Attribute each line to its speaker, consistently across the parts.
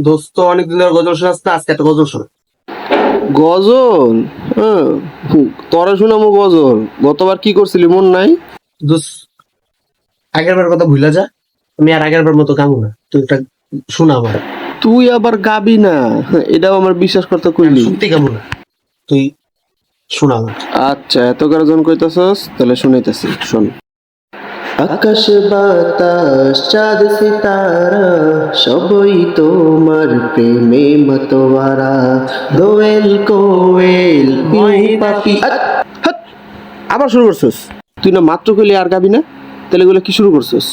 Speaker 1: দোস্ত অনেকদিন ধরে গজল শোনাস না, আজকে একটা গজল শোনা।
Speaker 2: গজল? হ্যাঁ, তোরা শুনামো গজল। গতবার কি করছিলি মন নাই?
Speaker 1: দোস্ত আগের বার কথা ভুলা যা, আমি আর আগের বার মতো গাবো না, তুই একটা শোনা আমার।
Speaker 2: তুই আবার গাবি না, এটাও আমার বিশ্বাস করতে কইলি।
Speaker 1: সত্যি গাবো না, তুই শোনা আমার।
Speaker 2: আচ্ছা, এত কারজন কইতাছস, তাহলে শুনাইতাছি, শোন। আকাশ বাতাস চাঁদ সিতারা সবই তোমার প্রেমে মতোয়ারা, দোয়েল কোয়েল পাপি। আবার শুরু করছস? তুই না মাত্র কইলি আর গাবি না, তাহলে এগুলো কি শুরু করছস?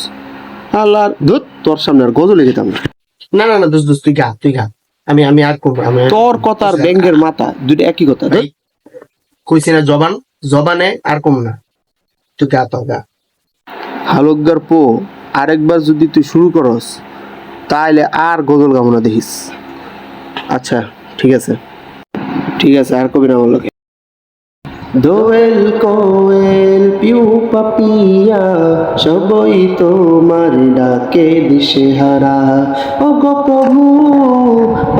Speaker 2: আল্লাহ ধুত, তোর সামনে আর গজলে যেতাম না।
Speaker 1: না না না দোস্ত দোস্ত, তুই গা, তুই গা। আমি আমি আর করবো,
Speaker 2: তোর কথা আর ব্যাঙ্গের মাথা দুটো একই কথা।
Speaker 1: ভাই, কইছি না জবান, জবানে আর কম না, তুই গা তো গা।
Speaker 2: হালুকদার পো, আরেকবার যদি তুই শুরু করস তাহলে আর গজল গাবো না দেখিস। আচ্ছা ঠিক আছে, ঠিক আছে, আর কবি না বললো। দোয়েল কোয়েল পিউ পাপিয়া সবই তোমার ডাকে দিশেহারা, ওগো প্রভু,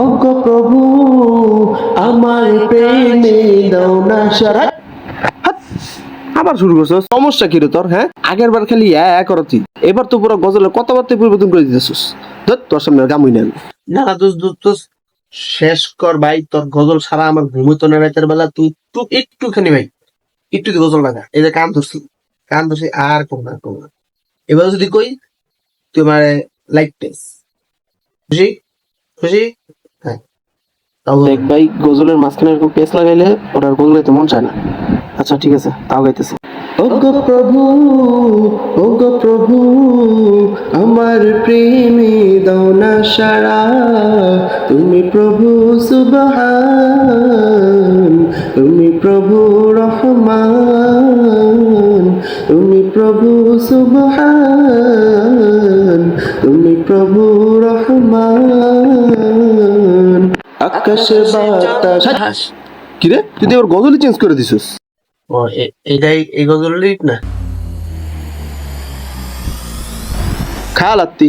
Speaker 2: ওগো প্রভু, আমার প্রেমে দাও না সারা। আবার শুরু করছো, সমস্যা কি রে তোর? হ্যাঁ, আগের বার খালি করতি, এবার তো পুরো গজলের কথাবার্তা পরিবর্তন করে দিতেছিস। তোর সামনে গামুই না।
Speaker 1: না না দোস্ত দোস্ত দোস্ত, শেষ কর ভাই, তোর গজল ছাড়া আমার ঘুমোতো না রাতের বেলা। তুই তুই একটুখানি ভাই, একটু গজল লাগা, এই যে কান ধরছি, কান ধরছি, আর কম না কম না। এবার যদি কই তুই আমার লাইক টেস, খুশি খুশি? হ্যাঁ, তাও
Speaker 2: দেখ ভাই, গজলের মাঝখানে এরকম পেস লাগাইলে ওর আর গজল গাইতে মন চায় না। আচ্ছা ঠিক আছে, তাও গাইতেছে। ওগো প্রভু, ওগো প্রভু, আমার প্রেমে দাও না সাড়া, তুমি প্রভু সুবহান, তুমি প্রভু রহমান, তুমি প্রভু সুবহান, তুমি প্রভু রহমান। আকাশে বাতাস। কিরে, তুই তো এবার গজলই চেঞ্জ করে দিছিস।
Speaker 1: ও এটাই এই গজল লিখ না।
Speaker 2: খা লাত্তি।